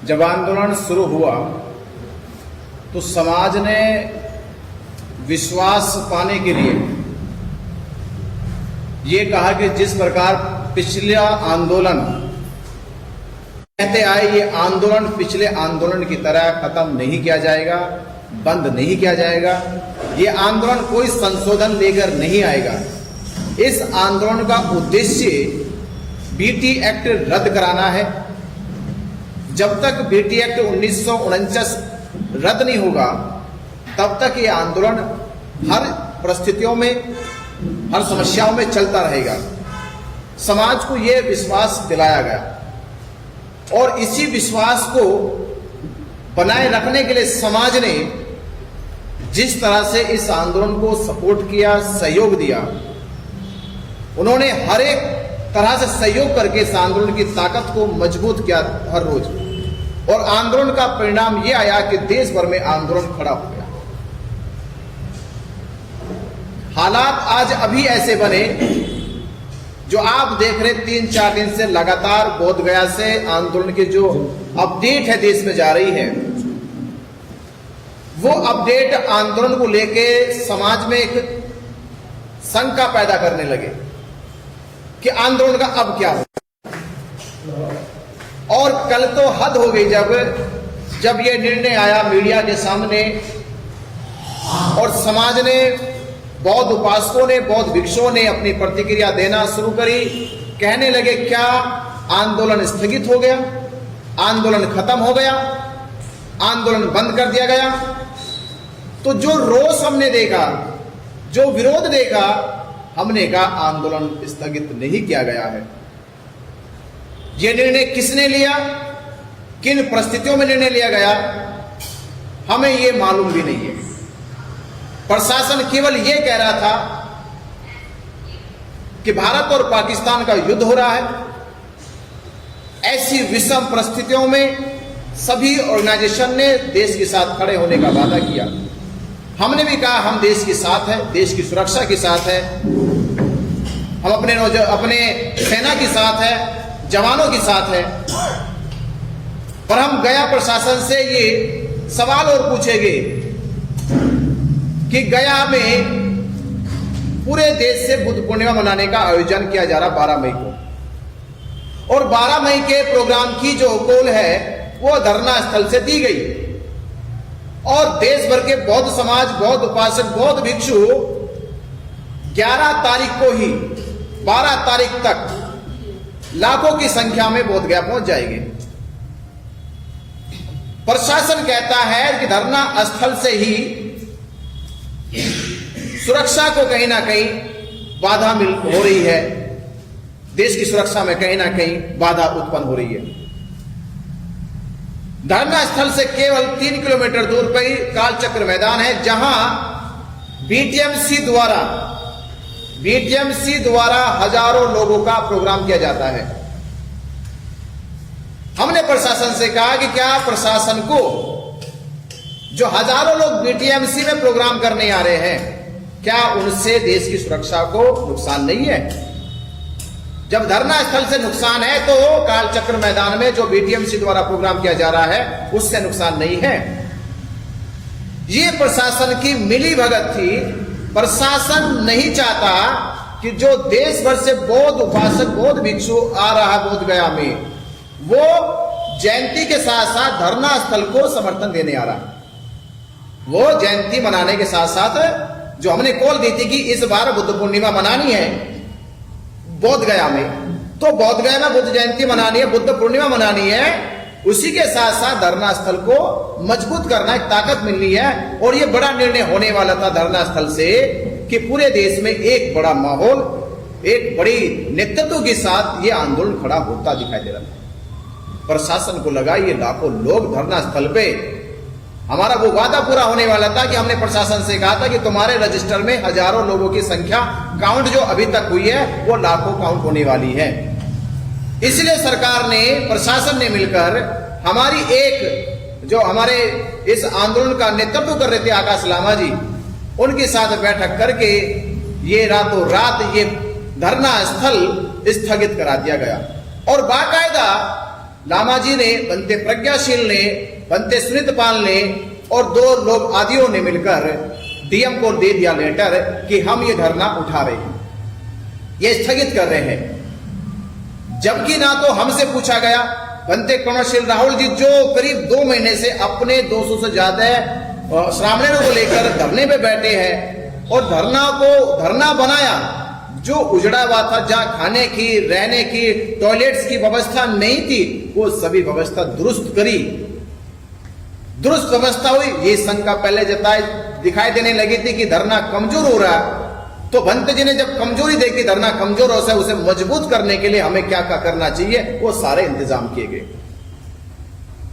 जब आंदोलन शुरू हुआ तो समाज ने विश्वास पाने के लिए ये कहा कि जिस प्रकार पिछला आंदोलन कहते आए, ये आंदोलन पिछले आंदोलन की तरह खत्म नहीं किया जाएगा, बंद नहीं किया जाएगा। ये आंदोलन कोई संशोधन लेकर नहीं आएगा। इस आंदोलन का उद्देश्य बीटी एक्ट रद्द कराना है। जब तक बीटी एक्ट 1949 रद्द नहीं होगा तब तक ये आंदोलन हर परिस्थितियों में, हर समस्याओं में चलता रहेगा। समाज को यह विश्वास दिलाया गया और इसी विश्वास को बनाए रखने के लिए समाज ने जिस तरह से इस आंदोलन को सपोर्ट किया, सहयोग दिया, उन्होंने हर एक तरह से सहयोग करके इस आंदोलन की ताकत को मजबूत किया हर रोज। और आंदोलन का परिणाम यह आया कि देश भर में आंदोलन खड़ा हो गया। हालात आज अभी ऐसे बने जो आप देख रहे 3-4 दिन से लगातार बोधगया से आंदोलन की जो अपडेट है देश में जा रही है, वो अपडेट आंदोलन को लेके समाज में एक शंका पैदा करने लगे कि आंदोलन का अब क्या हो। और कल तो हद हो गई जब ये निर्णय आया मीडिया के सामने और समाज ने, बौद्ध उपासकों ने, बौद्ध भिक्षुओं ने अपनी प्रतिक्रिया देना शुरू करी। कहने लगे क्या आंदोलन स्थगित हो गया, आंदोलन खत्म हो गया, आंदोलन बंद कर दिया गया। तो जो रोष हमने देखा, जो विरोध देखा, हमने कहा आंदोलन स्थगित नहीं किया गया है। यह निर्णय किसने लिया, किन परिस्थितियों में निर्णय लिया गया, हमें यह मालूम भी नहीं है। प्रशासन केवल यह कह रहा था कि भारत और पाकिस्तान का युद्ध हो रहा है। ऐसी विषम परिस्थितियों में सभी ऑर्गेनाइजेशन ने देश के साथ खड़े होने का वादा किया। हमने भी कहा हम देश के साथ हैं, देश की सुरक्षा के साथ है, हम अपने सेना के साथ है, जवानों के साथ है। पर हम गया प्रशासन से ये सवाल और पूछेंगे कि गया में पूरे देश से बुद्ध पूर्णिमा मनाने का आयोजन किया जा रहा 12 मई को, और 12 मई के प्रोग्राम की जो कॉल है वो धरना स्थल से दी गई। और देश भर के बौद्ध समाज, बौद्ध उपासक, बौद्ध भिक्षु 11 तारीख को ही 12 तारीख तक लाखों की संख्या में बोधगया पहुंच जाएंगे। प्रशासन कहता है कि धरना स्थल से ही सुरक्षा को कहीं ना कहीं बाधा हो रही है, देश की सुरक्षा में कहीं ना कहीं बाधा उत्पन्न हो रही है। धरना स्थल से केवल 3 किलोमीटर दूर पर ही कालचक्र मैदान है, जहां बीटीएमसी द्वारा हजारों लोगों का प्रोग्राम किया जाता है। हमने प्रशासन से कहा कि क्या प्रशासन को जो हजारों लोग बीटीएमसी में प्रोग्राम करने आ रहे हैं, क्या उनसे देश की सुरक्षा को नुकसान नहीं है? जब धरना स्थल से नुकसान है तो कालचक्र मैदान में जो बीटीएमसी द्वारा प्रोग्राम किया जा रहा है उससे नुकसान नहीं है। ये प्रशासन की मिली भगत थी। प्रशासन नहीं चाहता कि जो देश भर से बौद्ध उपासक, बौद्ध भिक्षु आ रहा है बोधगया में, वो जयंती के साथ साथ धरना स्थल को समर्थन देने आ रहा है। वो जयंती मनाने के साथ साथ जो हमने कॉल दी थी कि इस बार बुद्ध पूर्णिमा मनानी है बोधगया में, तो बोधगया में बुद्ध जयंती मनानी है, बुद्ध पूर्णिमा मनानी है, उसी के साथ साथ धरना स्थल को मजबूत करना, एक ताकत मिलनी है। और ये बड़ा निर्णय होने वाला था धरना स्थल से कि पूरे देश में एक बड़ा माहौल, एक बड़ी नेतृत्व के साथ ये आंदोलन खड़ा होता दिखाई दे रहा था। प्रशासन को लगा ये लाखों लोग धरना स्थल पे, हमारा वो वादा पूरा होने वाला था कि हमने प्रशासन से कहा था कि तुम्हारे रजिस्टर में हजारों लोगों की संख्या काउंट जो अभी तक हुई है वो लाखों काउंट होने वाली है। इसलिए सरकार ने, प्रशासन ने मिलकर हमारे इस आंदोलन का नेतृत्व कर रहे थे आकाश लामा जी, उनके साथ बैठक करके ये रातों रात ये धरना स्थल स्थगित करा दिया गया। और बाकायदा लामा जी ने, बनते प्रज्ञाशील ने, बनते सुनीतपाल ने और 2 लोग आदियों ने मिलकर डीएम को दे दिया लेटर कि हम ये धरना उठा रहे हैं, ये स्थगित कर रहे हैं। जबकि ना तो हमसे पूछा गया, बनते कौशल राहुल जी जो करीब 2 महीने से अपने 200 से ज्यादा श्रावणियों को लेकर धरने पे बैठे हैं और धरना बनाया जो उजड़ा हुआ था, जहां खाने की, रहने की, टॉयलेट्स की व्यवस्था नहीं थी, वो सभी व्यवस्था दुरुस्त करी, दुरुस्त व्यवस्था हुई। ये शंका पहले दिखाई देने लगी थी कि धरना कमजोर हो रहा है, तो भंत जी ने जब कमजोरी देखी, धरना कमजोर हो, उसे मजबूत करने के लिए हमें क्या क्या करना चाहिए, वो सारे इंतजाम किए गए।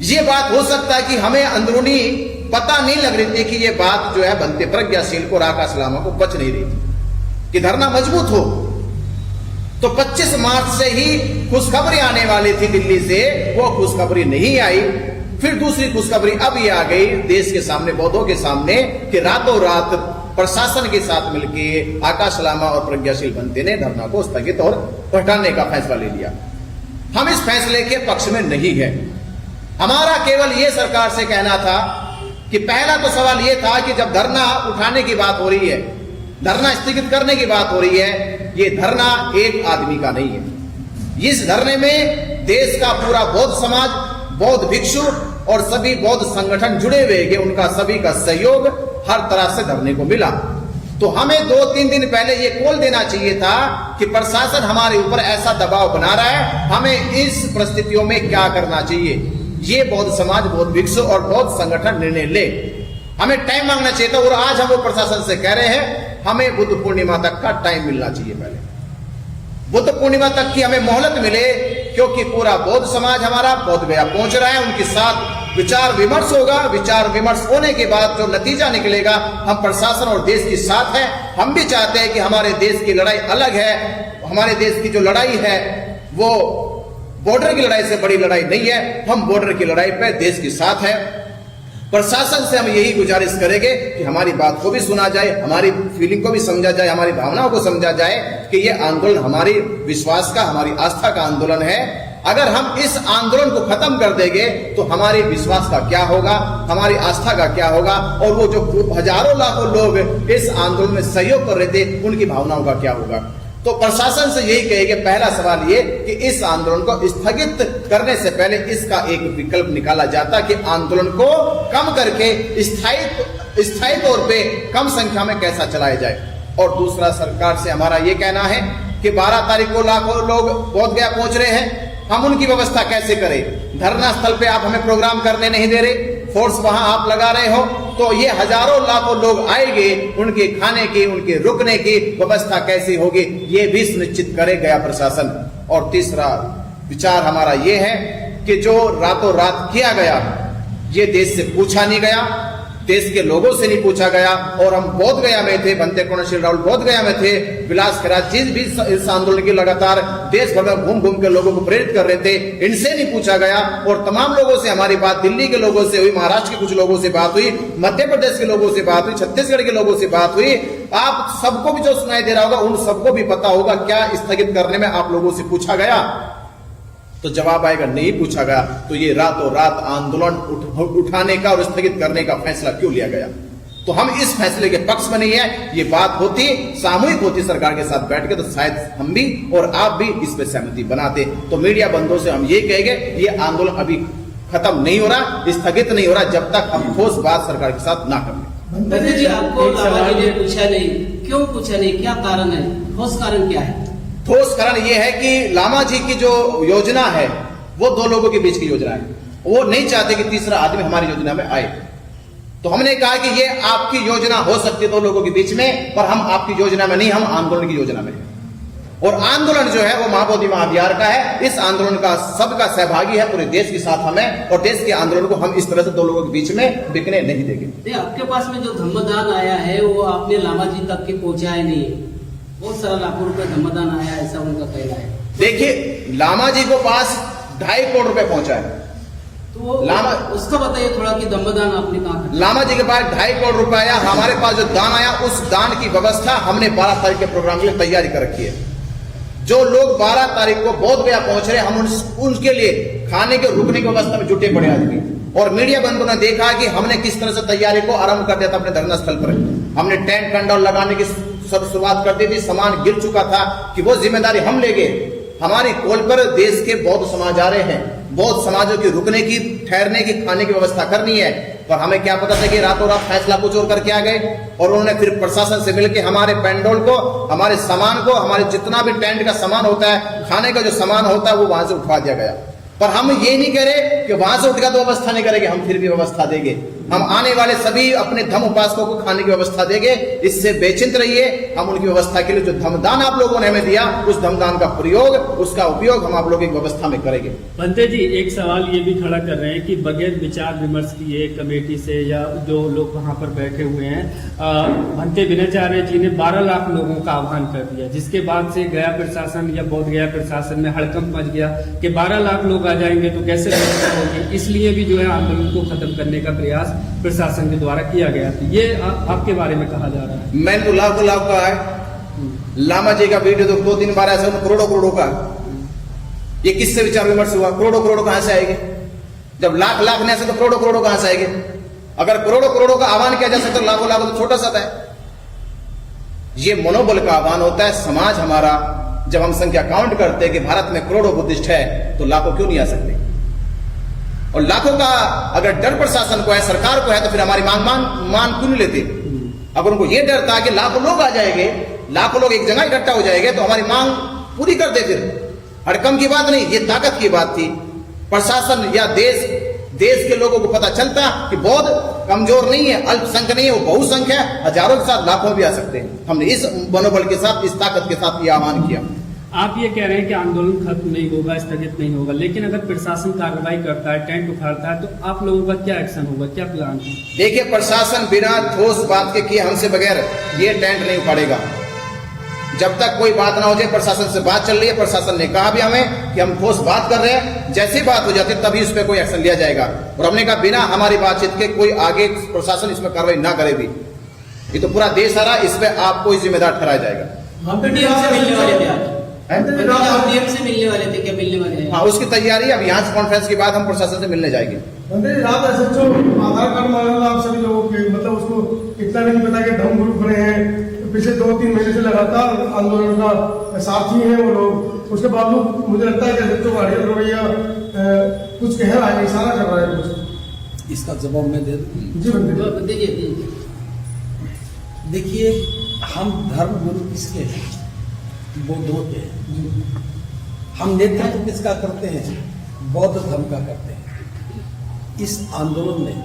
ये बात हो सकता है कि हमें अंदरूनी पता नहीं लग रही थी कि ये बात जो है बनते प्रज्ञाशील को, आकाश लामा को बच नहीं रही थी कि धरना मजबूत हो। तो 25 मार्च से ही खुशखबरी आने वाली थी दिल्ली से, वो खुशखबरी नहीं आई। फिर दूसरी खुशखबरी अब ये आ गई देश के सामने, बौद्धों के सामने, कि रातों रात प्रशासन के साथ मिलकर आकाश लामा और प्रज्ञाशील बनते ने धरना को स्थगित और हटाने का फैसला ले लिया। हम इस फैसले के पक्ष में नहीं है। हमारा केवल यह सरकार से कहना था कि पहला तो सवाल यह था कि जब धरना उठाने की बात हो रही है, धरना स्थगित करने की बात हो रही है, ये धरना एक आदमी का नहीं है। इस धरने में देश का पूरा बौद्ध समाज, बौद्ध भिक्षु और सभी बौद्ध संगठन जुड़े हुए कि उनका सभी का सहयोग हर तरह से धरने को मिला। तो हमें 2-3 दिन पहले ये कॉल देना चाहिए था कि प्रशासन हमारे ऊपर ऐसा दबाव बना रहा है, हमें इस परिस्थितियों में क्या करना चाहिए, ये बौद्ध समाज, बौद्ध भिक्षु और बौद्ध संगठन निर्णय ले। हमें टाइम मांगना चाहिए था और आज हम वो प्रशासन से कह रहे हैं हमें बुद्ध पूर्णिमा तक का टाइम मिलना चाहिए। पहले बुद्ध पूर्णिमा तक की हमें मोहलत मिले, क्योंकि पूरा बौद्ध समाज हमारा बौद्ध गया पहुंच रहा है, उनके साथ विचार विमर्श होगा। विचार विमर्श होने के बाद जो नतीजा निकलेगा, हम प्रशासन और देश के साथ हैं। हम भी चाहते हैं कि हमारे देश की लड़ाई अलग है, हमारे देश की जो लड़ाई है वो बॉर्डर की लड़ाई से बड़ी लड़ाई नहीं है, हम बॉर्डर की लड़ाई पे देश के साथ हैं। प्रशासन से हम यही गुजारिश करेंगे कि हमारी बात को भी सुना जाए, हमारी फीलिंग को भी समझा जाए, हमारी भावनाओं को समझा जाए कि ये आंदोलन हमारी विश्वास का, हमारी आस्था का आंदोलन है। अगर हम इस आंदोलन को खत्म कर देंगे तो हमारे विश्वास का क्या होगा, हमारी आस्था का क्या होगा, और वो जो हजारों लाखों लोग इस आंदोलन में सहयोग कर रहे थे उनकी भावनाओं का क्या होगा। तो प्रशासन से यही कहेंगे, पहला सवाल ये कि इस आंदोलन को स्थगित करने से पहले इसका एक विकल्प निकाला जाता कि आंदोलन को कम करके स्थायी तौर पे कम संख्या में कैसा चलाया जाए। और दूसरा, सरकार से हमारा ये कहना है कि 12 तारीख को लाखों लोग बोध गया पहुंच रहे हैं, हम उनकी व्यवस्था कैसे करें। धरना स्थल पे आप हमें प्रोग्राम करने नहीं दे रहे, फोर्स वहां आप लगा रहे हो, तो ये हजारों लाखों लोग आएंगे, उनके खाने की, उनके रुकने की व्यवस्था कैसी होगी, ये भी सुनिश्चित करे गया प्रशासन। और तीसरा विचार हमारा ये है कि जो रातों रात किया गया, ये देश से पूछा नहीं गया, देश के लोगों से नहीं पूछा गया। और हम बोध गया में थे, बनते कौशल राहुल बोध गया में थे, विलास खराज जी भी इस आंदोलन की लगातार देश भर में घूम घूम के लोगों को प्रेरित कर रहे थे, इनसे नहीं पूछा गया। और तमाम लोगों से हमारी बात, दिल्ली के लोगों से हुई, महाराष्ट्र के कुछ लोगों से बात हुई, मध्य प्रदेश के लोगों से बात हुई, छत्तीसगढ़ के लोगों से बात हुई। आप सबको भी जो सुनाई दे रहा होगा, उन सबको भी पता होगा क्या स्थगित करने में आप लोगों से पूछा गया। तो जवाब आएगा नहीं पूछा गया। तो ये रातों रात आंदोलन उठाने का और स्थगित करने का फैसला क्यों लिया गया। तो हम इस फैसले के पक्ष में नहीं है। ये बात होती, सामूहिक होती सरकार के साथ बैठ के, तो शायद हम भी और आप भी इस पे सहमति बनाते। तो मीडिया बंधुओं से हम ये कहेंगे, ये आंदोलन अभी खत्म नहीं हो रहा, स्थगित नहीं हो रहा, जब तक हम ठोस बात सरकार के साथ ना करें। जी, आपको लामा जी ने पूछा नहीं, क्यों पूछा नहीं, क्या कारण है, ठोस कारण क्या है? ठोस कारण यह है कि लामा जी की जो योजना है वो 2 लोगों के बीच की योजना है। वो नहीं चाहते कि तीसरा आदमी हमारी योजना में आए। तो हमने कहा कि ये आपकी योजना हो सकती है 2 लोगों के बीच में, पर हम आपकी योजना में नहीं, हम आंदोलन की योजना में हैं। और आंदोलन जो है वो महाबोधि महाविहार का है। इस आंदोलन का सबका सहभागी है, पूरे देश के साथ हमें, और देश के आंदोलन को हम इस तरह से 2 लोगों के बीच में बिकने नहीं देंगे। आपके पास में जो धम्मदान आया है वो आपने लामा जी तक के पहुंचाया नहीं है, बहुत सारा लाखों रुपए धम्मदान आया, ऐसा उनका कहना है। देखिए, लामा जी को पास 2.5 करोड़ रुपए पहुंचा है, तो लामा उसका बताइए थोड़ा कि धम्मदान आपने कहा था। लामा जी के पास 2.5 करोड़ रुपए आया। हमारे पास जो दान आया, उस दान की व्यवस्था हमने 12 तारीख के प्रोग्राम के लिए तैयारी कर रखी है। जो लोग 12 तारीख को बोध गया पहुंच रहे, हम उनके लिए खाने के रुकने की व्यवस्था में जुटे पड़े आदमी। और मीडिया बंधुओं ने देखा कि हमने किस तरह से तैयारी को आरंभ कर दिया था अपने धरना स्थल पर। हमने टेंट पंडाल लगाने की शुरुआत कर दी थी, सामान गिर चुका था कि वो जिम्मेदारी हम ले गए। हमारी कॉल पर देश के बौद्ध समाज आ रहे हैं, बौद्ध समाजों की रुकने की, ठहरने की, खाने की व्यवस्था करनी है। पर हमें क्या पता था कि रातों रात फैसला कुछ और करके आ गए। और उन्होंने फिर प्रशासन से मिलकर हमारे पेंडोल को, हमारे सामान को, हमारे जितना भी टेंट का सामान होता है, खाने का जो सामान होता है, वो वहां से उठवा दिया गया। पर हम ये नहीं कह रहे कि वहां से उठकर तो व्यवस्था नहीं करेंगे, हम फिर भी व्यवस्था देंगे। हम आने वाले सभी अपने धम्म उपासकों को खाने की व्यवस्था देंगे। इससे बेचिंत रहिए। हम उनकी व्यवस्था के लिए जो धमदान आप लोगों ने हमें दिया, उस धमदान का प्रयोग, उसका उपयोग हम आप लोगों की व्यवस्था में करेंगे। भंते जी, एक सवाल ये भी खड़ा कर रहे हैं कि बगैर विचार विमर्श किए कमेटी से या जो लोग वहां पर बैठे हुए हैं, भंते विनयाचार्य जी ने 12 लाख लोगों का आह्वान कर दिया, जिसके बाद से गया प्रशासन या बोध गया प्रशासन में हड़कंप मच गया कि 12 लाख लोग आ जाएंगे तो कैसे व्यवस्था होगी। इसलिए भी जो है आंदोलन को खत्म करने का प्रयास प्रशासन के द्वारा किया गया था। ये आपके बारे में कहा जा रहा है। मैंने तो लाखों लाख का है, लामा जी का वीडियो तो 2-3 बार ऐसा करोड़ों करोड़ों का। ये किससे विचार विमर्श हुआ? करोड़ों करोड़ों कहां से आएंगे? जब लाख लाख ने ऐसे तो करोड़ों करोड़ों कहां से आएंगे? अगर करोड़ों करोड़ों का आह्वान किया जा सकता तो लाखों लाखों तो छोटा सा है। ये मनोबल का आह्वान होता है। समाज हमारा, जब हम संख्या काउंट करते हैं कि भारत में करोड़ों बुद्धिस्ट है, तो लाखों क्यों नहीं आ सकते? और लाखों का अगर डर प्रशासन को है, सरकार को है, तो फिर हमारी मान क्यों नहीं लेते? अगर उनको ये डर था कि लाखों लोग आ जाएंगे, लाखों लोग एक जगह इकट्ठा हो जाएंगे, तो हमारी मांग पूरी कर दे। फिर हड़कंप की बात नहीं, ये ताकत की बात थी। प्रशासन या देश के लोगों को पता चलता कि बौद्ध कमजोर नहीं है, अल्पसंख्यक नहीं है, वो बहुसंख्यक है, हजारों के साथ लाखों भी आ सकते हैं। हमने इस मनोबल के साथ, इस ताकत के साथ ये आह्वान किया। आप ये कह रहे हैं कि आंदोलन खत्म नहीं होगा, स्थगित नहीं होगा, लेकिन अगर प्रशासन कार्रवाई करता है, टेंट उखाड़ता है, तो आप लोगों का क्या एक्शन होगा, क्या प्लान है? देखिए, प्रशासन बिना ठोस बात के किए हमसे बगैर ये टेंट नहीं उखाड़ेगा। जब तक कोई बात ना हो जाए, प्रशासन से बात चल रही है, प्रशासन ने कहा भी हमें कि हम ठोस बात कर रहे हैं, जैसी बात हो जाती तभी उस पर कोई एक्शन लिया जाएगा। और हमने कहा बिना हमारी बातचीत के कोई आगे प्रशासन इसमें कार्रवाई ना करे भी। ये तो पूरा देश आ रहा, इस पर आपको जिम्मेदार ठहराया जाएगा। हम डीएम से मिलने वाले थे आज, डीएम से मिलने वाले थे, क्या मिलने वाले हैं? हाँ, उसकी तैयारी। अब यहाँ से कॉन्फ्रेंस के बाद हम प्रशासन से मिलने जाएंगे। रात SHO आधार कार्ड मांगना आप सभी लोगों के, मतलब उसको इतना नहीं पता कि धर्म गुरु खड़े हैं, पिछले 2-3 महीने से लगातार आंदोलन का साथी हैं वो लोग। उसके बावजूद मुझे लगता है कि SHO का अड़ियल रवैया कुछ कह रहा है, इशारा कर रहा है कुछ। इसका जवाब मैं दे दूं? जी दीजिए। देखिए, हम धर्म गुरु किसके हैं? बौद्धों के हैं। हम नेतृत्व किसका करते हैं? बौद्ध धर्म का करते हैं। इस आंदोलन में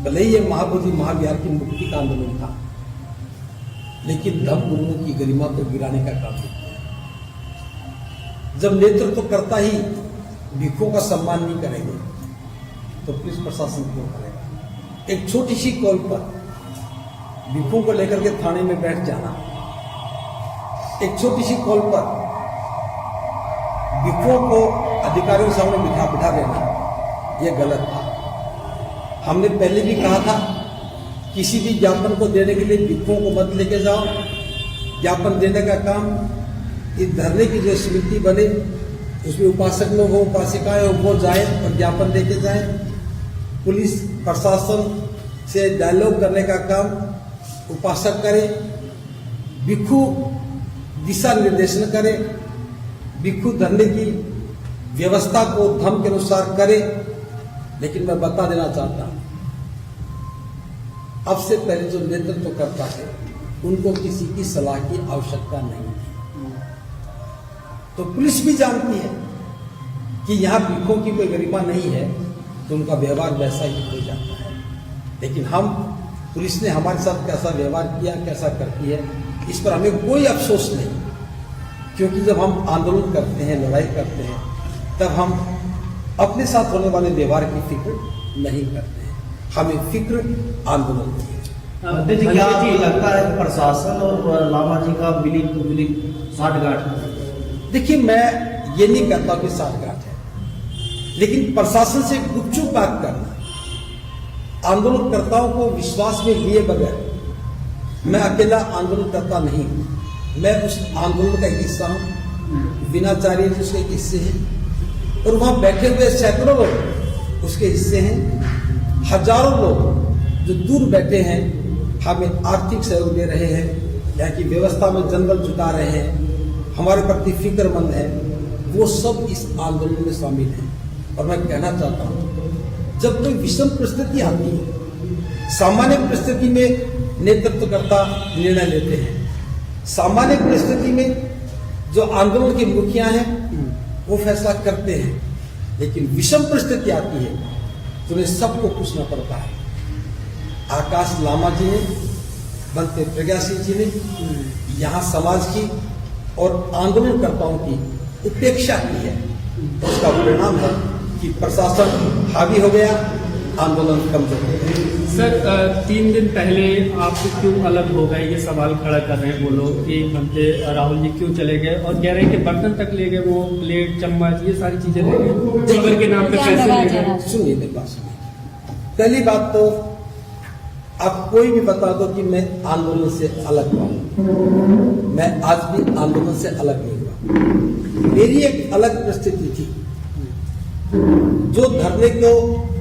भले ही ये महाबोधि महाविहार की मुक्ति का आंदोलन था, लेकिन धर्म गुरुओं की गरिमा को गिराने का काम किया। जब नेतृत्व करता ही भिक्षुओं का सम्मान नहीं करेंगे, तो पुलिस प्रशासन क्यों करेगा? एक छोटी सी कॉल पर भिक्षुओं को लेकर के थाने में बैठ जाना, एक छोटी सी कॉल पर भिक्षुओं को अधिकारियों के सामने बिठा देना, यह गलत था। हमने पहले भी कहा था, किसी भी ज्ञापन को देने के लिए भिक्षुओं को मत लेके जाओ। ज्ञापन देने का काम इस धरने की जो समिति बने, उसमें उपासक लोग हो, उपासिकाएं हो, वो जाए और ज्ञापन लेके जाए। पुलिस प्रशासन से डायलॉग करने का काम उपासक करे, भिक्षु दिशा निर्देशन करे, भिक्षु धरने की व्यवस्था को धर्म के अनुसार करे। लेकिन मैं बता देना चाहता हूं, अब से पहले जो नेतृत्व करता है, उनको किसी की सलाह की आवश्यकता नहीं थी। तो पुलिस भी जानती है कि यहां भिक्षुओं की कोई गरिमा नहीं है, तो उनका व्यवहार वैसा ही हो जाता है। लेकिन पुलिस ने हमारे साथ कैसा व्यवहार किया, कैसा करती है, इस पर हमें कोई अफसोस नहीं, क्योंकि जब हम आंदोलन करते हैं, लड़ाई करते हैं, तब हम अपने साथ होने वाले व्यवहार की फिक्र नहीं करते हैं। हमें फिक्र आंदोलन की है। क्या आपको लगता है प्रशासन और लामा जी का मिली साठगांठ? देखिए, मैं ये नहीं कहता कि साठगांठ है, लेकिन प्रशासन से गुपचुप बात करना, आंदोलनकर्ताओं को विश्वास में लिए बगैर, मैं अकेला आंदोलनकर्ता नहीं हूं, मैं उस आंदोलन का एक हिस्सा हूँ, विनाचार्य जी उसके एक हिस्से हैं, और वहाँ बैठे हुए सैकड़ों लोग उसके हिस्से हैं। हजारों लोग जो दूर बैठे हैं हमें आर्थिक सहयोग दे रहे हैं, यहाँ की व्यवस्था में जनबल जुटा रहे हैं, हमारे प्रति फिक्रमंद है, वो सब इस आंदोलन में शामिल हैं। और मैं कहना चाहता हूँ, जब कोई विषम परिस्थिति आती है, सामान्य परिस्थिति में नेतृत्वकर्ता निर्णय लेते हैं, सामान्य परिस्थिति में जो आंदोलन के मुखिया हैं वो फैसला करते हैं, लेकिन विषम परिस्थिति आती है तो उन्हें सबको पूछना पड़ता है। आकाश लामा जी ने, बनते प्रज्ञा सिंह जी ने यहाँ समाज की और आंदोलनकर्ताओं की उपेक्षा की है। उसका परिणाम है कि प्रशासन हावी हो गया, आंदोलन कमजोर हो गया। सर 3 दिन पहले आप क्यों अलग हो गए, ये सवाल खड़ा कर रहे हैं वो लोग कि बनते राहुल जी क्यों चले गए, और कह रहे हैं कि बर्तन तक ले गए, वो प्लेट चम्मच ये सारी चीजें ले गए, चीवर के नाम पे पैसे ले गए। सुनिए मेरी बात सुनिए। पहली बात तो आप कोई भी बता दो कि मैं आंदोलन से अलग हुआ, मैं आज भी आंदोलन से अलग नहीं हुआ। मेरी एक अलग परिस्थिति थी, जो धरने को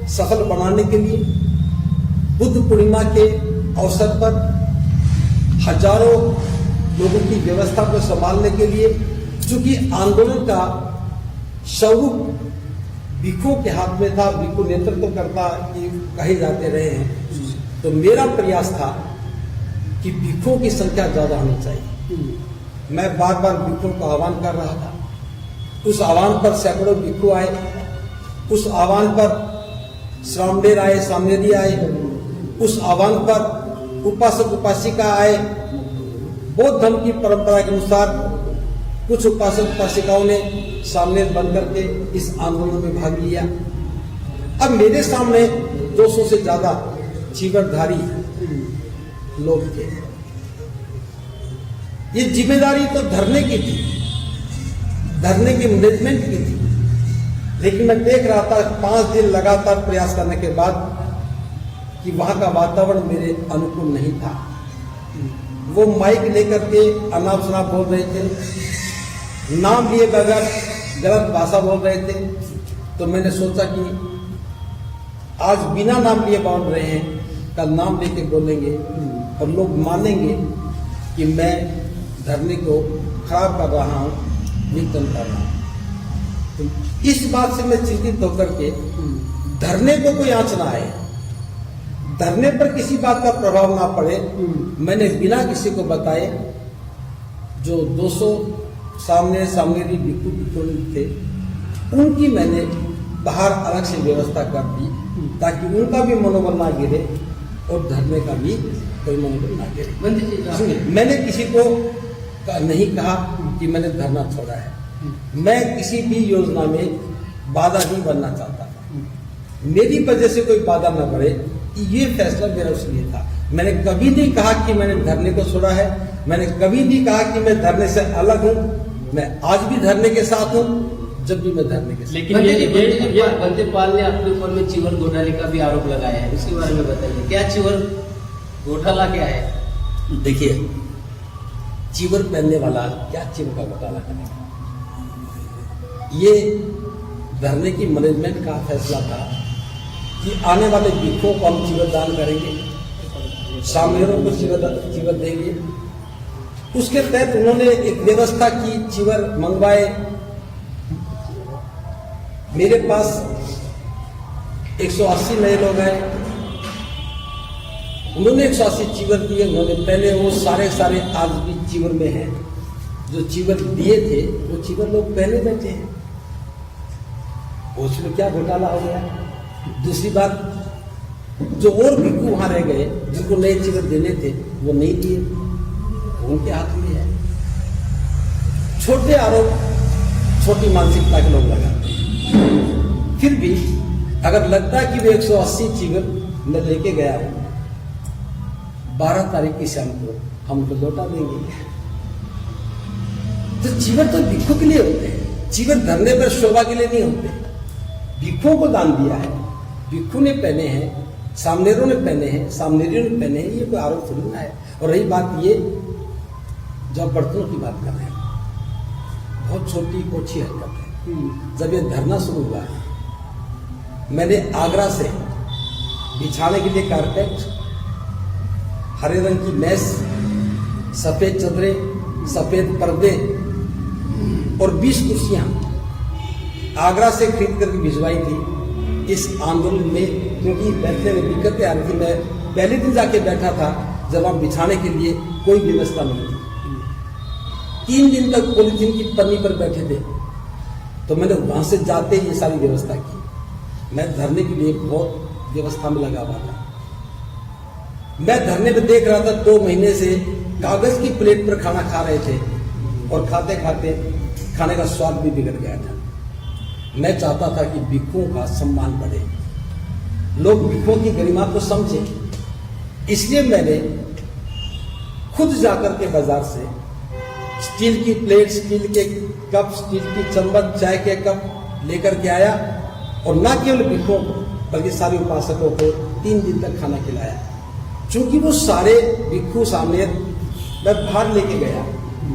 सफल बनाने के लिए बुद्ध पूर्णिमा के अवसर पर हजारों लोगों की व्यवस्था को संभालने के लिए, चूंकि आंदोलन का स्वरूप भिक्षुओं के हाथ में था, भिक्षु नेतृत्वकर्ता कहे जाते रहे हैं, तो मेरा प्रयास था कि भिक्षुओं की संख्या ज्यादा होनी चाहिए। मैं बार बार भिक्षुओं का आह्वान कर रहा था, उस आह्वान पर सैकड़ों भिक्षु आए, उस आह्वान पर श्रामणेर आए, सामनेरी आए, उस आह्वान पर उपासक उपासिका आए। बौद्ध धर्म की परंपरा के अनुसार कुछ उपासक उपासिकाओं ने सामने बन करके इस आंदोलन में भाग लिया। अब मेरे सामने 200 से ज्यादा चीवरधारी लोग थे। ये जिम्मेदारी तो धरने की थी, धरने की मैनेजमेंट की थी, लेकिन मैं देख रहा था 5 दिन लगातार प्रयास करने के बाद कि वहां का वातावरण मेरे अनुकूल नहीं था। वो माइक लेकर के अनाप शनाप बोल रहे थे, नाम लिए बगैर गलत भाषा बोल रहे थे। तो मैंने सोचा कि आज बिना नाम लिए बोल रहे हैं, कल नाम लेके बोलेंगे और लोग मानेंगे कि मैं धरने को खराब कर रहा हूं, विघटन कर रहा हूं। तो इस बात से मैं चिंतित होकर के धरने को कोई आंच ना आए, धरने पर किसी बात का प्रभाव ना पड़े, मैंने बिना किसी को बताए जो 200 सामनेरी भिक्षु थे उनकी मैंने बाहर अलग से व्यवस्था कर दी, ताकि उनका भी मनोबल ना गिरे और धरने का भी कोई मनोबल ना गिरे। मैंने किसी को नहीं कहा कि मैंने धरना छोड़ा है, मैं किसी भी योजना में बाधा नहीं बनना चाहता, मेरी वजह से कोई बाधा न बढ़े, ये फैसला मेरा उसलिए था। मैंने कभी नहीं कहा कि मैंने धरने को छोड़ा है, मैंने कभी नहीं कहा कि मैं धरने से अलग हूं, मैं आज भी धरने के साथ हूं, जब भी मैं धरने के साथ। लेकिन बनते पाल ने अपने ऊपर में चीवर घोटाले का भी आरोप लगाया है, उसके बारे में बताइए, क्या चीवर घोटाला क्या है? देखिए, चीवर पहनने वाला क्या चीवर का घोटाला करेगा? ये धरने की मैनेजमेंट का फैसला था कि आने वाले भिक्षुओं को हम चीवर दान करेंगे, सामनेरों को चीवर देंगे। उसके तहत उन्होंने एक व्यवस्था की, चीवर मंगवाए। मेरे पास 180 नए लोग आए, उन्होंने 180 चीवर दिए, उन्होंने पहले वो सारे आज भी चीवर में हैं। जो चीवर दिए थे वो चीवर लोग पहले बैठे हैं, उसमें क्या घोटाला हो गया? दूसरी बात, जो और भिक्षु वहां रह गए जिनको नए चीवर देने थे वो नहीं दिए, उनके हाथ में है। छोटे आरोप छोटी मानसिकता के लोग लगाते हैं। फिर भी अगर लगता है कि वो 180 चीवर मैं लेके गया हूं, 12 तारीख की शाम को हम उनको लौटा देंगे। तो चीवर तो भिक्षु के लिए होते हैं, चीवर धरने पर शोभा के लिए नहीं होते। भिक्षुओं को दान दिया है, भिक्षु ने पहने हैं, सामनेरों ने पहने हैं, सामनेरियों ने पहने हैं, ये कोई आरोप थोड़ी ना है। और रही बात ये, जब बर्तनों की बात कर रहे हैं, बहुत छोटी ओछी हरकत है। जब ये धरना शुरू हुआ है, मैंने आगरा से बिछाने के लिए कारपेट, हरे रंग की मेज, सफेद चादरें, सफेद पर्दे और 20 कुर्सियां आगरा से खरीद कर भिजवाई थी इस आंदोलन में, क्योंकि बैठने में दिक्कतें आ रही थी। मैं पहले दिन जाके बैठा था जब हम बिछाने के लिए कोई व्यवस्था नहीं थी। 3 दिन तक पॉलीथीन की पन्नी पर बैठे थे, तो मैंने वहां से जाते ही ये सारी व्यवस्था की। मैं धरने के लिए बहुत व्यवस्था में लगा हुआ था। मैं धरने पे देख रहा था 2 महीने से कागज की प्लेट पर खाना खा रहे थे और खाते खाते खाने का स्वाद भी बिगड़ गया था। मैं चाहता था कि भिक्षुओं का सम्मान बढ़े, लोग भिक्षुओं की गरिमा को समझे। इसलिए मैंने खुद जाकर के बाजार से स्टील की प्लेट, स्टील के कप, स्टील की चम्मच, चाय के कप लेकर के आया और न केवल भिक्षुओं को बल्कि सारे उपासकों को 3 दिन तक खाना खिलाया। चूंकि वो सारे भिक्षु सामने मैं बाहर लेके गया,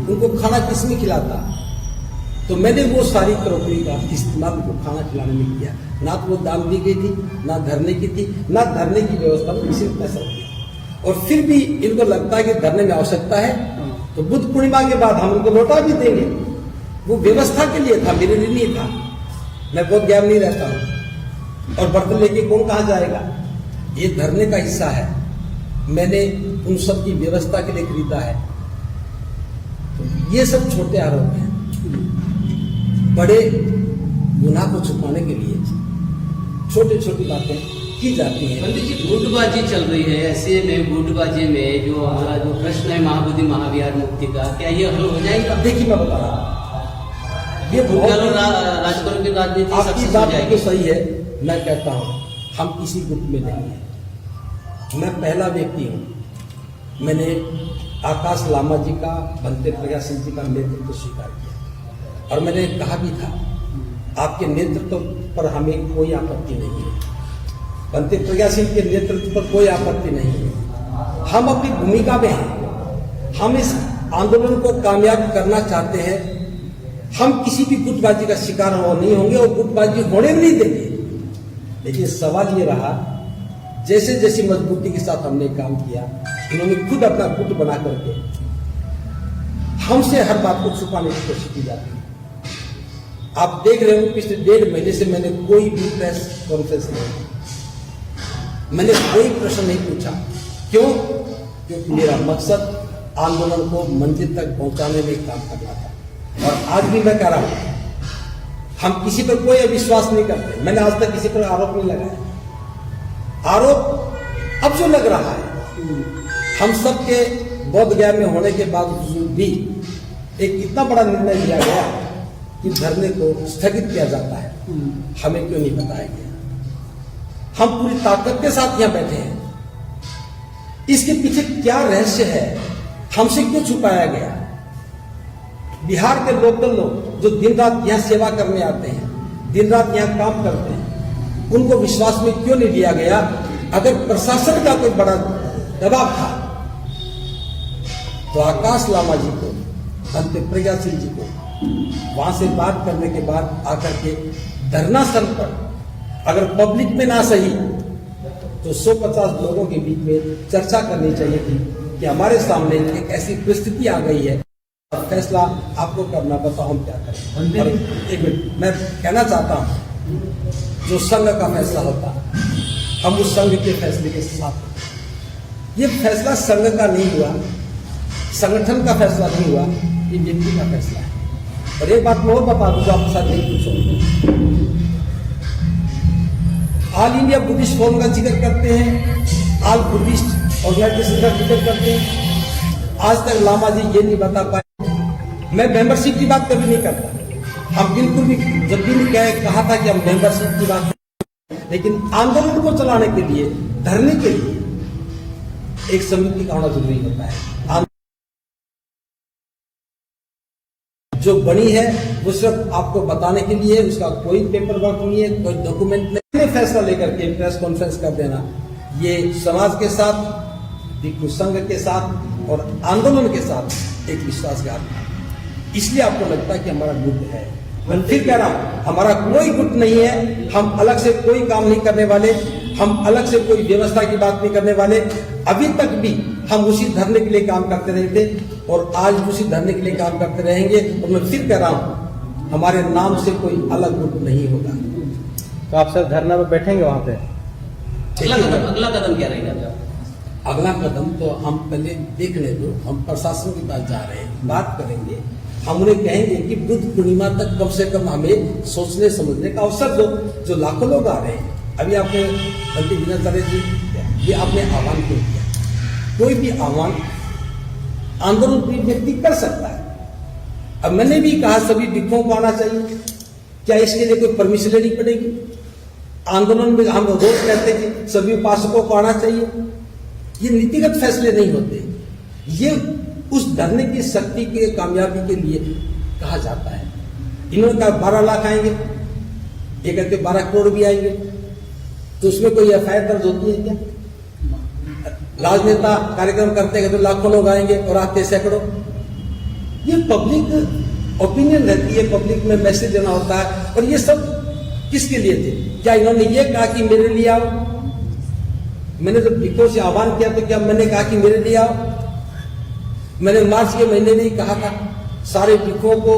उनको खाना किसमें खिलाता, तो मैंने वो सारी क्रॉकरी का इस्तेमाल उनको खाना खिलाने में किया। ना तो वो दान दी गई थी, ना धरने की थी, ना धरने की व्यवस्था में किसी ने पैसा दिया। और फिर भी इनको लगता है कि धरने में आवश्यकता है, तो बुद्ध पूर्णिमा के बाद हम उनको लौटा भी देंगे। वो व्यवस्था के लिए था, मेरे लिए नहीं था। मैं बहुत ज्ञान नहीं रहता हूं, और बर्तन लेके कौन कहां जाएगा। ये धरने का हिस्सा है, मैंने उन सब की व्यवस्था के लिए खरीदा है। तो ये सब छोटे आरोप हैं। बड़े गुनाह को छुपाने के लिए छोटी छोटी बातें की जाती हैं। पंडित जी, गुटबाजी चल रही है, ऐसे में गुटबाजी में जो हमारा जो प्रश्न है महाबोधि महाविहार मुक्ति का, क्या ये हल हो जाएगा? देखिए, मैं बता रहा हूं, ये राजकरों की राजनीति आपकी सक्सेस बात हो जाएगी। तो सही है। मैं कहता हूं, हम किसी गुट में नहीं है। मैं पहला व्यक्ति हूं, मैंने आकाश लामा जी का, भंते प्रज्ञा सिंह जी का नेतृत्व स्वीकार किया और मैंने कहा भी था, आपके नेतृत्व पर हमें कोई आपत्ति नहीं है। भंते प्रज्ञा सिंह के नेतृत्व पर कोई आपत्ति नहीं है। हम अपनी भूमिका में हैं, हम इस आंदोलन को कामयाब करना चाहते हैं। हम किसी भी गुटबाजी का शिकार नहीं होंगे और गुटबाजी होने नहीं देंगे। लेकिन सवाल ये रहा, जैसे जैसी मजबूती के साथ हमने काम किया, इन्होंने खुद अपना गुट बना करके हमसे हर बात को छुपाने की कोशिश की जाती है। आप देख रहे हो, पिछले 1.5 महीने से मैंने कोई भी प्रेस कॉन्फ्रेंस नहीं, मैंने कोई प्रश्न नहीं पूछा। क्यों? क्योंकि मेरा मकसद आंदोलन को मंजिल तक पहुंचाने में काम करना था। और आज भी मैं कह रहा हूं, हम किसी पर कोई अविश्वास नहीं करते। मैंने आज तक किसी पर आरोप नहीं लगाया। आरोप अब जो लग रहा है, हम सबके बौद्ध ज्ञान में होने के बावजूद भी एक इतना बड़ा निर्णय लिया गया कि धरने को स्थगित किया जाता है, हमें क्यों नहीं बताया गया? हम पूरी ताकत के साथ यहां बैठे हैं, इसके पीछे क्या रहस्य है, हमसे क्यों छुपाया गया? बिहार के लोकल लोग जो दिन रात यहां सेवा करने आते हैं, दिन रात यहां काम करते हैं, उनको विश्वास में क्यों नहीं लिया गया? अगर प्रशासन का कोई बड़ा दबाव था तो आकाश लामा जी को, भंते प्रज्ञा सिंह जी को वहां से बात करने के बाद आकर के धरना स्थल पर, अगर पब्लिक में ना सही तो 150 लोगों के बीच में चर्चा करनी चाहिए थी कि हमारे सामने एक ऐसी परिस्थिति आ गई है, फैसला आपको करना, बताओ हम क्या करें। और एक मिनट, मैं कहना चाहता हूं, जो संघ का फैसला होता, हम उस संघ के फैसले के साथ। ये फैसला संघ का नहीं हुआ, संगठन का फैसला नहीं हुआ, ये व्यक्ति का फैसला है। और एक बात मैं और बता दूं जो आपके साथ नहीं पूछो, ऑल इंडिया बुद्धिस्ट फोरम का जिक्र करते हैं, ऑल बुद्धिस्ट ऑर्गेनाइजेशन का जिक्र करते हैं। आज तक लामा जी ये नहीं बता पाए। मैं मेंबरशिप की बात कभी नहीं करता। हम बिल्कुल भी जब भी कहा था कि हम मेंबरशिप की बात, लेकिन आंदोलन को चलाने के लिए, धरने के लिए एक समिति का होना जरूरी होता है। जो बनी है वो सिर्फ आपको बताने के लिए, उसका कोई पेपर वर्क नहीं है, कोई डॉक्यूमेंट नहीं। फैसला लेकर के प्रेस कॉन्फ्रेंस कर देना, ये समाज के साथ, भिक्षु संघ के साथ और आंदोलन के साथ एक विश्वासघात था। इसलिए आपको लगता है कि हमारा गुट है। मैं फिर कह रहा हूं, हमारा कोई गुट नहीं है। हम अलग से कोई काम नहीं करने वाले, हम अलग से कोई व्यवस्था की बात नहीं करने वाले। अभी तक भी हम उसी धरने के लिए काम करते रहे थे और आज उसी धरने के लिए काम करते रहेंगे। और मैं फिर कह रहा हूं, हमारे नाम से कोई अलग गुट नहीं होगा। तो आप सर धरना पे बैठेंगे वहाँ पे? अगला कदम क्या रहेगा? अगला कदम तो हम पहले देखने दो, हम प्रशासन के पास जा रहे हैं, बात करेंगे। हम उन्हें कहेंगे कि बुद्ध पूर्णिमा तक कम से कम हमें सोचने समझने का अवसर दो। जो लाखों लोग आ रहे हैं, अभी आपने बंटी विनय जी, ये आपने आह्वान क्यों किया? कोई भी आह्वान आंदोलन कोई व्यक्ति कर सकता है। अब मैंने भी कहा सभी भिक्षुओं को आना चाहिए। क्या इसके लिए कोई परमिशन लेनी पड़ेगी? आंदोलन में हम रोज कहते हैं कि सभी उपासकों को आना चाहिए। ये नीतिगत फैसले नहीं होते, ये उस धरने की शक्ति के कामयाबी के लिए कहा जाता है। इन्होंने कहा 12 लाख आएंगे, ये कहते 12 करोड़ भी आएंगे, तो उसमें कोई एफआईआर दर्ज होती है क्या? राजनेता कार्यक्रम करते हैं तो लाखों लोग आएंगे और आते सैकड़ों। ये पब्लिक ओपिनियन रहती है, पब्लिक में मैसेज देना होता है। और ये सब किसके लिए थे? क्या इन्होंने ये कहा कि मेरे लिए आओ? मैंने जब भिक्षुओं से आह्वान किया तो क्या मैंने कहा कि मेरे लिए आओ? मैंने मार्च के महीने में ही कहा था सारे भिक्षुओं को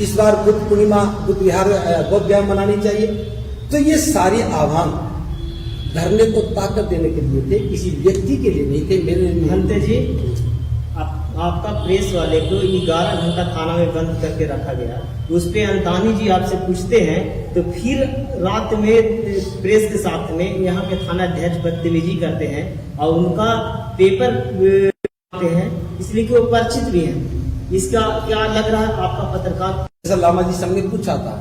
इस बार बुद्ध पूर्णिमा बुद्ध विहार मनानी चाहिए। तो ये सारे आह्वान धरने को ताकत देने के लिए थे, किसी व्यक्ति के लिए नहीं थे, मेरे लिए। महंते जी, आपका प्रेस वाले को 11 घंटा थाना में बंद करके रखा गया। उस पे अंतानी जी आपसे पूछते हैं तो फिर रात में प्रेस के साथ में यहाँ के थाना अध्यक्ष बदतमीजी करते हैं और उनका पेपर हैं, इसलिए कि वो परिचित भी हैं। इसका क्या लग रहा है आपका पत्रकार? जैसा लामा जी से हमने पूछा था,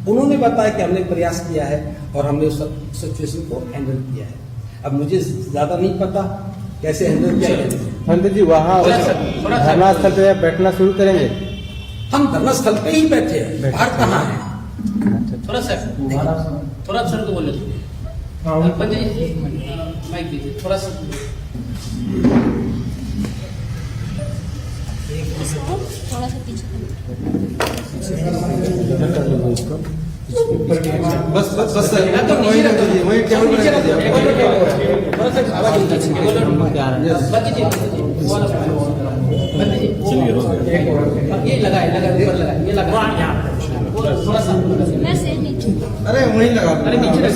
उन्होंने बताया कि हमने प्रयास किया है और हमने उस सिचुएशन को हैंडल किया है। अब मुझे ज्यादा नहीं पता कैसे हैंडल किया है। महंते जी, वहाँ धरना स्थल पे बैठना शुरू करेंगे? हम धरना स्थल पे ही बैठे हैं, बाहर कहाँ है? थोड़ा सर को बोले माइक दीजिए थोड़ा सा। थोड़ा सा पीछे बस वही ये लगा ऊपर लगा, ये लगा थोड़ा सा। मैं से नीचे अरे वहीं लगा, अरे नीचे नीचे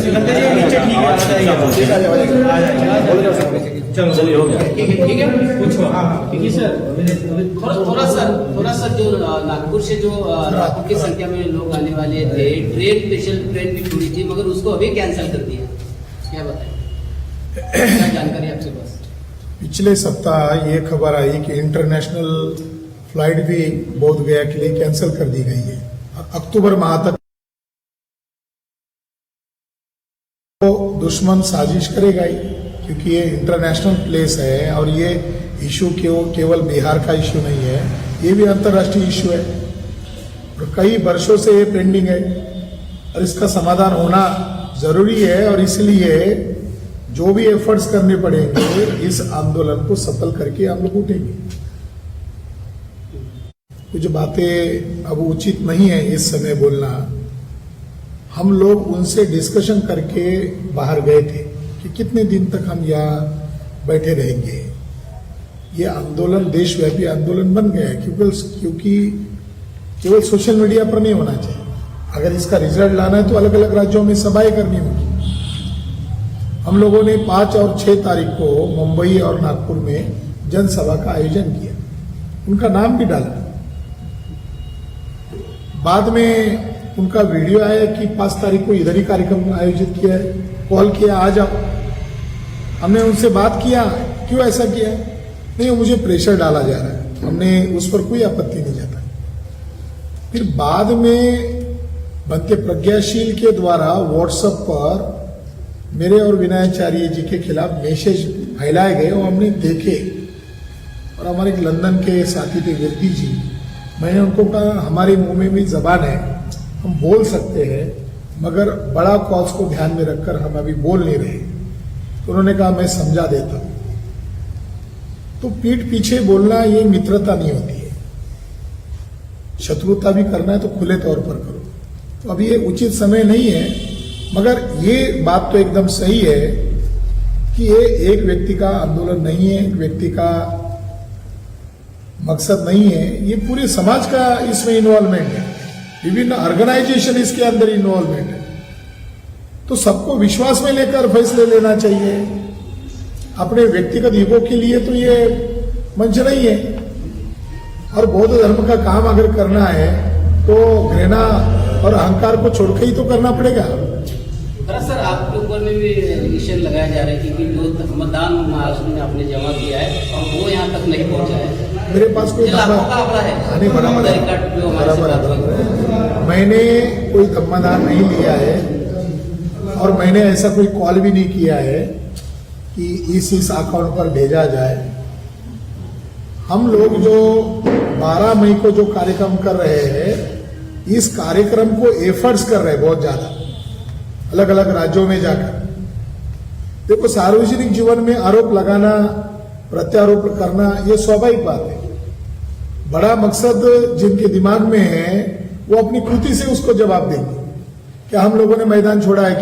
चलिए हो गया, ठीक है पूछो। हाँ ठीक है सर, थोड़ा सा जो नागपुर से जो लाखों की संख्या में लोग आने वाले थे, स्पेशल ट्रेन भी छुड़ी थी मगर उसको अभी कैंसिल कर दिया, क्या बताएं, क्या जानकारी आपके पास? पिछले सप्ताह ये खबर आई कि इंटरनेशनल फ्लाइट भी बोध गया के लिए कैंसिल कर दी गई है। अक्टूबर माह तक तो दुश्मन साजिश करेगा ही, क्योंकि ये इंटरनेशनल प्लेस है और ये इशू केवल बिहार का इशू नहीं है, ये भी अंतर्राष्ट्रीय इशू है और कई वर्षों से ये पेंडिंग है और इसका समाधान होना जरूरी है। और इसलिए जो भी एफर्ट्स करने पड़ेंगे इस आंदोलन को सफल करके हम लोग उठेंगे। कुछ बातें अब उचित नहीं है इस समय बोलना। हम लोग उनसे डिस्कशन करके बाहर गए थे कि कितने दिन तक हम यहाँ बैठे रहेंगे। ये आंदोलन देशव्यापी आंदोलन बन गया है, क्योंकि केवल सोशल मीडिया पर नहीं होना चाहिए। अगर इसका रिजल्ट लाना है तो अलग अलग राज्यों में सभाएं करनी होगी। हम लोगों ने 5 और 6 तारीख को मुंबई और नागपुर में जनसभा का आयोजन किया, उनका नाम भी डाला। बाद में उनका वीडियो आया कि 5 तारीख को इधर ही कार्यक्रम आयोजित किया है, कॉल किया आ जाओ। हमने उनसे बात किया, क्यों ऐसा किया? नहीं, मुझे प्रेशर डाला जा रहा है। हमने उस पर कोई आपत्ति नहीं जताई। फिर बाद में बनते प्रज्ञाशील के द्वारा व्हाट्सएप पर मेरे और विनयाचार्य जी के खिलाफ मैसेज फैलाए गए और हमने देखे। और हमारे एक लंदन के साथी थे गिरती जी, मैंने उनको कहा हमारे मुंह में भी जबान है, हम बोल सकते हैं, मगर बड़ा कॉज को ध्यान में रखकर हम अभी बोल नहीं रहे। तो उन्होंने कहा मैं समझा देता हूं। तो पीठ पीछे बोलना ये मित्रता नहीं होती है। शत्रुता भी करना है तो खुले तौर पर करो। तो अभी ये उचित समय नहीं है, मगर ये बात तो एकदम सही है कि ये एक व्यक्ति का आंदोलन नहीं है, एक व्यक्ति का मकसद नहीं है, ये पूरे समाज का इसमें इन्वॉल्वमेंट है, विभिन्न ऑर्गेनाइजेशन इसके अंदर इन्वॉल्वमेंट है। तो सबको विश्वास में लेकर फैसले लेना चाहिए। अपने व्यक्तिगत ईगो के लिए तो ये मंच नहीं है। और बौद्ध धर्म का काम अगर करना है तो घृणा और अहंकार को छोड़कर ही तो करना पड़ेगा। सर आपके ऊपर में भी एलिगेशन लगाया जा रहा है कि जो मतदान महाराष्ट्र में आपने जमा किया है और वो यहाँ तक नहीं पहुंचा है। मेरे पास कोई लाखों का आंकड़ा है। नहीं, मैंने कोई दम्मादान नहीं लिया है और मैंने ऐसा कोई कॉल भी नहीं किया है कि इस अकाउंट पर भेजा जाए। हम लोग जो 12 मई को जो कार्यक्रम कर रहे हैं, इस कार्यक्रम को एफर्ट्स कर रहे हैं बहुत ज्यादा, अलग अलग राज्यों में जाकर। देखो, सार्वजनिक जीवन में आरोप लगाना, प्रत्यारोप करना, ये स्वाभाविक बात है। बड़ा मकसद जिनके दिमाग में है वो अपनी कृति से उसको जवाब देंगे। क्या हम लोगों ने मैदान छोड़ा है?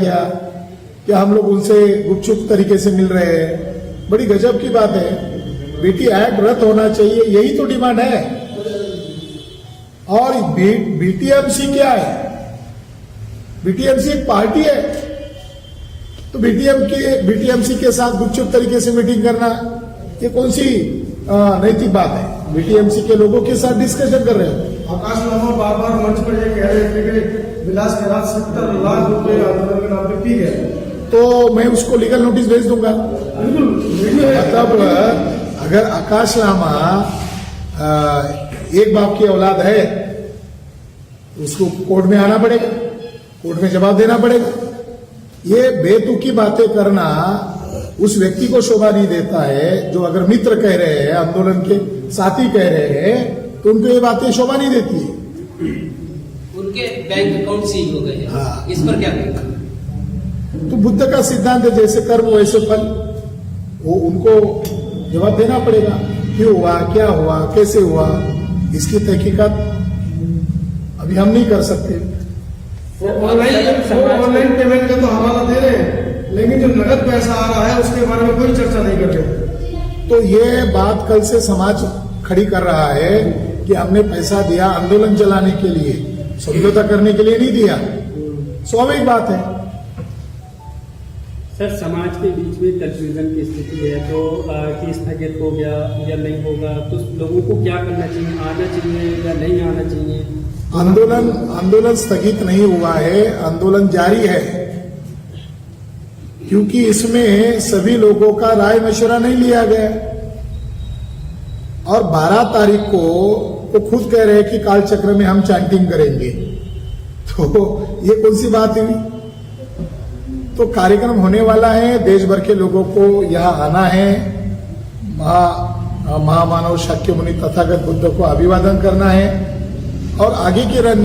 क्या हम लोग उनसे गुपचुप तरीके से मिल रहे हैं? बड़ी गजब की बात है। बीटी एक्ट रद्द होना चाहिए, यही तो डिमांड है। और बीटीएमसी क्या है? बीटीएमसी एक पार्टी है, तो बीटीएमसी के साथ गुपचुप तरीके से मीटिंग करना ये कौन सी नैतिक बात है? बीटीएमसी के लोगों के साथ डिस्कशन कर रहे हो। आकाश लामा बार बार मंच पर ये कह रहे थे कि विलास के रात 70 लाख रुपए आंदोलन के नाम पे पी गए, तो मैं उसको लीगल नोटिस भेज दूंगा। मतलब अगर आकाश लामा एक बाप की औलाद है, उसको कोर्ट में आना पड़ेगा, कोर्ट में जवाब देना पड़ेगा। ये बेतुकी बातें करना उस व्यक्ति को शोभा नहीं देता है जो अगर मित्र कह रहे हैं, आंदोलन के साथी कह रहे हैं, तो उनको ये बातें शोभा नहीं देती है। उनके बैंक अकाउंट सील हो गए हैं। हाँ। इस पर क्या कहेंगे? तो बुद्ध का सिद्धांत है, जैसे कर्म वैसे फल। वो उनको जवाब देना पड़ेगा, क्यों हुआ, क्या हुआ, कैसे हुआ, इसकी तहकीकात अभी हम नहीं कर सकते। ऑनलाइन पेमेंट का तो हवाला दे रहे हैं, लेकिन जो नगद पैसा आ रहा है उसके बारे में कोई चर्चा नहीं कर रहे। तो ये बात कल से समाज खड़ी कर रहा है कि हमने पैसा दिया आंदोलन चलाने के लिए, समझौता करने के लिए नहीं दिया। स्वाभाविक बात है। सर, समाज के बीच में कंफ्यूजन की स्थिति है, तो कि स्थगित हो गया या नहीं होगा, तो लोगों को क्या करना चाहिए? आना चाहिए या नहीं आना चाहिए? आंदोलन स्थगित नहीं हुआ है, आंदोलन जारी है, क्योंकि इसमें सभी लोगों का राय मशवरा नहीं लिया गया। और 12 तारीख को वो खुद कह रहे हैं कि काल चक्र में हम चैंटिंग करेंगे, तो ये कौन सी बात हुई? तो कार्यक्रम होने वाला है, देश भर के लोगों को यहाँ आना है, महामानव शाक्य मुनि तथागत बुद्ध को अभिवादन करना है और आगे की रण